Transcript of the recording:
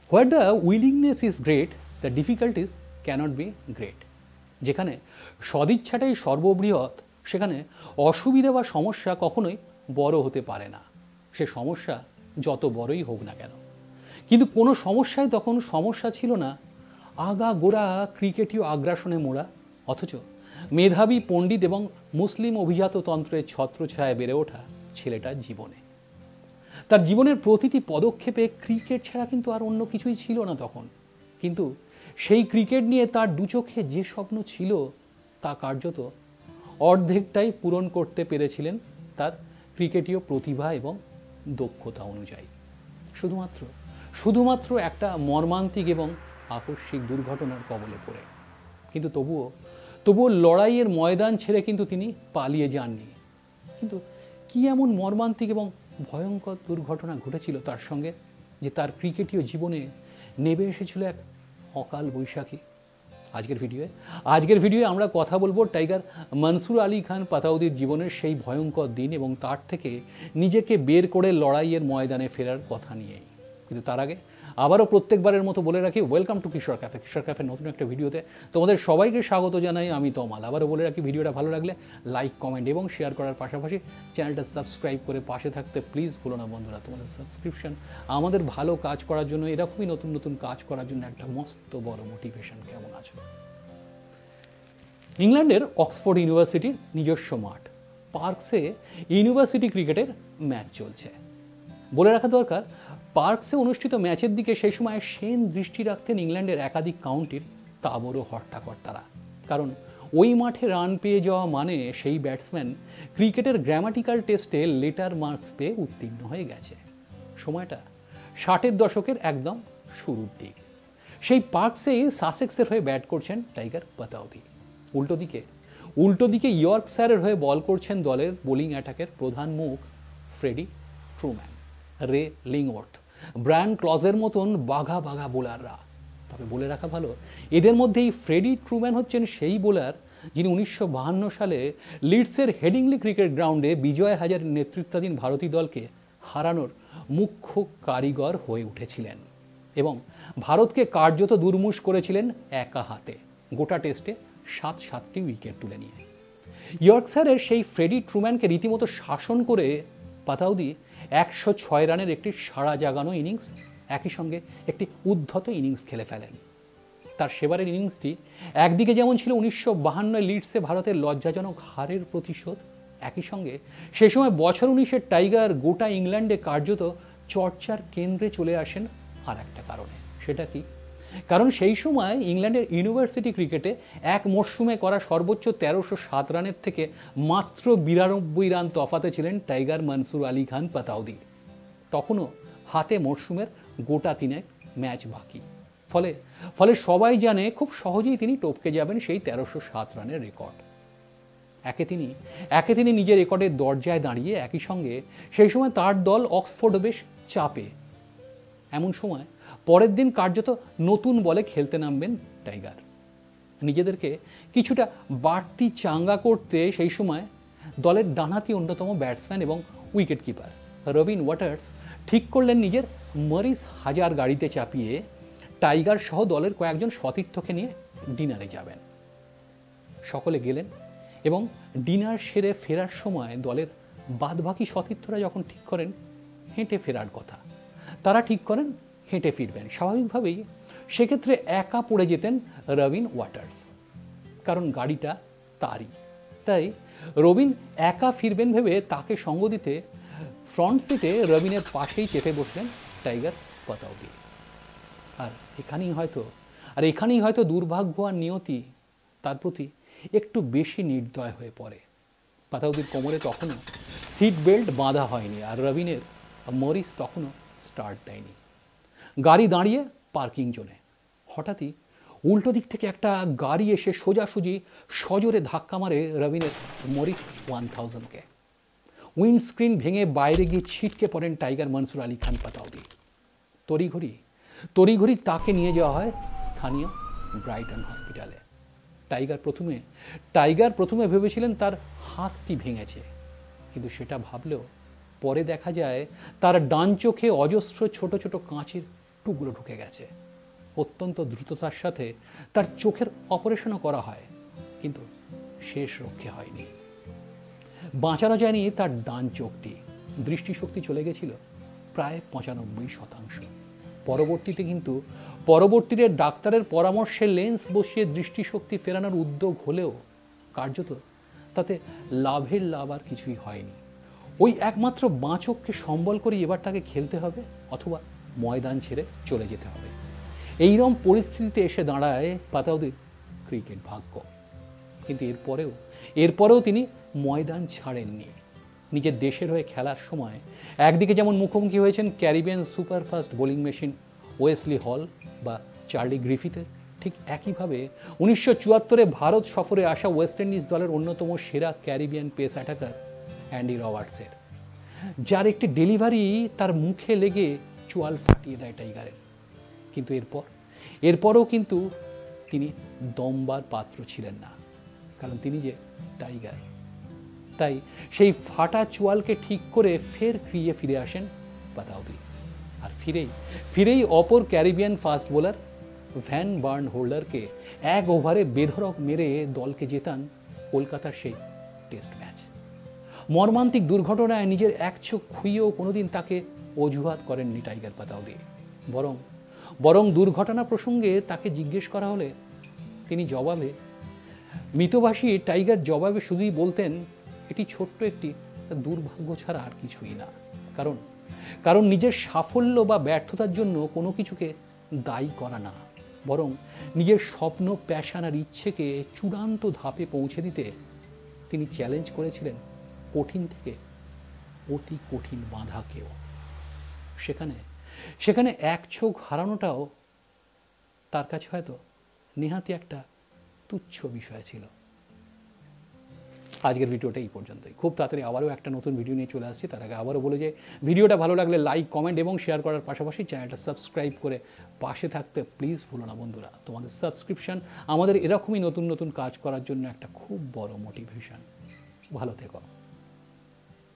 Where the willingness is great, the difficulties cannot be great. যেখানে সদিচ্ছাটাই সর্ববৃহৎ, সেখানে অসুবিধা বা সমস্যা কখনোই বড় হতে পারে না, সে সমস্যা যত বড়ই হোক না কেন। কিন্তু কোনো সমস্যায় তখন সমস্যা ছিল না, আগা গোড়া ক্রিকেটীয় আগ্রাসনে মোড়া, অথচ মেধাবী পণ্ডিত এবং মুসলিম অভিজাততন্ত্রের ছত্রছায়ায় বেড়ে ওঠা ছেলেটার জীবনে। তার জীবনের প্রতিটি পদক্ষেপে ক্রিকেট ছাড়া কিন্তু আর অন্য কিছুই ছিল না তখন। কিন্তু সেই ক্রিকেট নিয়ে তার দুচোখে যে স্বপ্ন ছিল তা কার্যত অর্ধেকটাই পূরণ করতে পেরেছিলেন তার ক্রিকেটীয় প্রতিভা এবং দক্ষতা অনুযায়ী। শুধুমাত্র একটা মর্মান্তিক এবং আকস্মিক দুর্ঘটনার কবলে পড়ে। কিন্তু তবুও লড়াইয়ের ময়দান ছেড়ে কিন্তু তিনি পালিয়ে যাননি। কিন্তু কি এমন মর্মান্তিক এবং ভয়ঙ্কর দুর্ঘটনা ঘটেছিল তার সঙ্গে যে তার ক্রিকেটীয় জীবনে নেমে এসেছিল এক অকাল বৈশাখী? আজকের ভিডিওয়ে আমরা কথা বলবো টাইগার মনসুর আলী খান পাতাউদির জীবনের সেই ভয়ঙ্কর দিন এবং তার থেকে নিজেকে বের করে লড়াইয়ের ময়দানে ফেরার কথা নিয়েই। কিন্তু তার আগে আবারও প্রত্যেকবারের মতো বলে রাখি, ওয়েলকাম টু কিশোর ক্যাফে। কিশোর ক্যাফের নতুন একটা ভিডিওতে তোমাদের সবাইকে স্বাগত জানাই। আমি তমাল। আবারও বলে রাখি, ভিডিওটা ভালো লাগলে লাইক, কমেন্ট এবং শেয়ার করার পাশাপাশি চ্যানেলটা সাবস্ক্রাইব করে পাশে থাকতে প্লিজ ভুলো না বন্ধুরা। তোমাদের সাবস্ক্রিপশন আমাদের ভালো কাজ করার জন্য, এরকমই নতুন কাজ করার জন্য একটা মস্ত বড় মোটিভেশন। কেমন আছো? ইংল্যান্ডের অক্সফোর্ড ইউনিভার্সিটির নিজস্ব মাঠ পার্কসে ইউনিভার্সিটি ক্রিকেটের ম্যাচ চলছে। বলে রাখা দরকার, পার্কসে অনুষ্ঠিত ম্যাচের দিকে সেই সময় সেন দৃষ্টি রাখতেন ইংল্যান্ডের একাধিক কাউন্টির তাবড় হর্তাকর্তারা। কারণ ওই মাঠে রান পেয়ে যাওয়া মানে সেই ব্যাটসম্যান ক্রিকেটের গ্রামাটিক্যাল টেস্টে লেটার মার্কস পেয়ে উত্তীর্ণ হয়ে গেছে। সময়টা 60-এর দশকের একদম শুরুর দিক। সেই পার্কসেই সাসেক্সের হয়ে ব্যাট করছেন টাইগার পাতাউদি। উল্টো দিকে ইয়র্কশায়ারের হয়ে বল করছেন দলের বোলিং অ্যাটাকের প্রধান মুখ ফ্রেডি ট্রুম্যান, রে লিংওয়ার্থ, ব্রায়ান ক্লজের মতন বাঘা বোলাররা। তবে বলে রাখা ভালো, এদের মধ্যেই ফ্রেডি ট্রুম্যান হচ্ছেন সেই বোলার যিনি 1952 সালে লিডসের হেডিংলি ক্রিকেট গ্রাউন্ডে বিজয় হাজারের নেতৃত্বাধীন ভারতীয় দলকে হারানোর মুখ্য কারিগর হয়ে উঠেছিলেন এবং ভারতকে কার্যত দুর্মুষ করেছিলেন একা হাতে, গোটা টেস্টে 7টি উইকেট তুলে নিয়ে। ইয়র্কশায়ারের সেই ফ্রেডি ট্রুম্যানকে রীতিমতো শাসন করে পাতাউদি 106 রানের একটি সাড়া জাগানো ইনিংস, একই সঙ্গে একটি উদ্ধত ইনিংস খেলে ফেলেন। তার সেবারের ইনিংসটি একদিকে যেমন ছিল 1952 লিডসে ভারতের লজ্জাজনক হারের প্রতিশোধ, একই সঙ্গে সে সময় বছর 19-এর টাইগার গোটা ইংল্যান্ডে কার্যত চর্চার কেন্দ্রে চলে আসেন আর একটা কারণে। সেটা কি? কারণ সেই সময় ইংল্যান্ডের ইউনিভার্সিটি ক্রিকেটে এক মরশুমে করা সর্বোচ্চ 1307 রানের থেকে মাত্র 92 রান তফাতে ছিলেন টাইগার মনসুর আলী খান পাতাউদি। তখনও হাতে মরশুমের গোটা 3 ম্যাচ বাকি। ফলে সবাই জানে খুব সহজেই তিনি টপকে যাবেন সেই 1307 রানের রেকর্ড। একে তিনি নিজের রেকর্ডের দরজায় দাঁড়িয়ে, একই সঙ্গে সেই সময় তার দল অক্সফোর্ড বেশ চাপে। এমন সময় পরের দিন কার্যত নতুন বলে খেলতে নামবেন টাইগার। নিজেদেরকে কিছুটা বাড়তি চাঙ্গা করতে সেই সময় দলের ডানহাতি অন্যতম ব্যাটসম্যান এবং উইকেট কিপার রবিন ওয়াটার্স ঠিক করলেন নিজের মরিস হাজার গাড়িতে চাপিয়ে টাইগার সহ দলের কয়েকজন সতীর্থকে নিয়ে ডিনারে যাবেন। সকলে গেলেন এবং ডিনার সেরে ফেরার সময় দলের বাদবাকি সতীর্থরা যখন ঠিক করেন হেঁটে ফেরার কথা, তারা ঠিক করেন হেঁটে ফিরবেন। স্বাভাবিকভাবেই সেক্ষেত্রে একা পড়ে যেতেন রবিন ওয়াটার্স, কারণ গাড়িটা তারই। তাই রবিন একা ফিরবেন ভেবে তাকে সঙ্গ দিতে ফ্রন্ট সিটে রবিনের পাশেই চেপে বসলেন টাইগার পাতাউদি। আর এখানেই হয়তো দুর্ভাগ্য আর নিয়তি তার প্রতি একটু বেশি নির্দয় হয়ে পড়ে। পাতাউদির কোমরে তখনও সিট বেল্ট বাঁধা হয়নি আর রবিনের মরিস তখনও স্টার্ট দেয়নি। গাড়ি দাঁড়িয়ে পার্কিং জোনে হঠাৎই উল্টো দিক থেকে একটা গাড়ি এসে সোজাসুজি সজোরে ধাক্কা মারে রবিনের মরিস 1000-কে। উইন্ডস্ক্রিন ভেঙে বাইরে গিয়ে ছিটকে পড়েন টাইগার মনসুর আলী খান পাতাউদি। তড়িঘড়ি তাকে নিয়ে যাওয়া হয় স্থানীয় ব্রাইটন হসপিটালে। টাইগার প্রথমে ভেবেছিলেন তার হাতটি ভেঙেছে, কিন্তু সেটা ভাবলেও পরে দেখা যায় তার ডান চোখে অজস্র ছোট ছোট কাঁচের টুকরো ঢুকে গেছে। অত্যন্ত দ্রুততার সাথে তার চোখের অপারেশনও করা হয়, কিন্তু শেষ রক্ষে হয়নি। বাঁচানো যায়নি তার ডান চোখটি। দৃষ্টিশক্তি চলে গেছিল প্রায় 95%। পরবর্তীতে ডাক্তারের পরামর্শে লেন্স বসিয়ে দৃষ্টিশক্তি ফেরানোর উদ্যোগ হলেও কার্যত তাতে লাভের লাভ আর কিছুই হয়নি। ওই একমাত্র বাঁ চোখকে সম্বল করে এবার তাকে খেলতে হবে অথবা ময়দান ছেড়ে চলে যেতে হবে। এইরকম পরিস্থিতিতে এসে দাঁড়ায় পাতাউদির ক্রিকেট ভাগ্য। কিন্তু এরপরেও তিনি ময়দান ছাড়েননি। নিজের দেশের হয়ে খেলার সময় একদিকে যেমন মুখোমুখি হয়েছেন Caribbean superfast bowling machine Wesley হল বা চার্লি গ্রিফিথের, ঠিক একইভাবে 1974-এ ভারত সফরে আসা ওয়েস্ট ইন্ডিজ দলের অন্যতম সেরা ক্যারিবিয়ান পেস অ্যাটাকার অ্যান্ডি রবার্টসের, যার একটি ডেলিভারি তার মুখে লেগে চোয়াল ফাটিয়ে দেয় টাইগারের। কিন্তু এরপরও কিন্তু তিনি দমবার পাত্র ছিলেন না, কারণ তিনি যে টাইগার। তাই সেই ফাটা চোয়ালকে ঠিক করে ফের ফিরে আসেন পাতাউদি। আর ফিরেই অপর Caribbean fast bowler Vanburn হোল্ডারকে 1 ওভারে বেধড়ক মেরে দলকে জেতান কলকাতার সেই টেস্ট ম্যাচ। মর্মান্তিক দুর্ঘটনায় নিজের এক চোখ খুইয়েও কোনোদিন তাকে অজুহাত করেননি টাইগার পাতাউদি। বরং দুর্ঘটনা প্রসঙ্গে তাকে জিজ্ঞেস করা হলে তিনি মৃতভাষী টাইগার জবাবে শুধুই বলতেন, এটি ছোট্ট একটি দুর্ভাগ্য ছাড়া আর কিছুই না। কারণ নিজের সাফল্য বা ব্যর্থতার জন্য কোনো কিছুকে দায়ী করা না, বরং নিজের স্বপ্ন, প্যাশন আর ইচ্ছেকে চূড়ান্ত ধাপে পৌঁছে দিতে তিনি চ্যালেঞ্জ করেছিলেন কঠিন থেকে অতি কঠিন বাধাকেও। সেখানে এক চোখ হারানোটাও তার কাছে হয়তো নেহাতি একটা তুচ্ছ বিষয় ছিল। আজকের ভিডিওটা এই পর্যন্তই। খুব তাড়াতাড়ি আবারও একটা নতুন ভিডিও নিয়ে চলে আসছি। তার আগে আবারও বলে যে ভিডিওটা ভালো লাগলে লাইক, কমেন্ট এবং শেয়ার করার পাশাপাশি চ্যানেলটা সাবস্ক্রাইব করে পাশে থাকতে প্লিজ ভুলো না বন্ধুরা। তোমাদের সাবস্ক্রিপশন আমাদের এরকমই নতুন নতুন কাজ করার জন্য একটা খুব বড় মোটিভেশন। ভালো থেকো।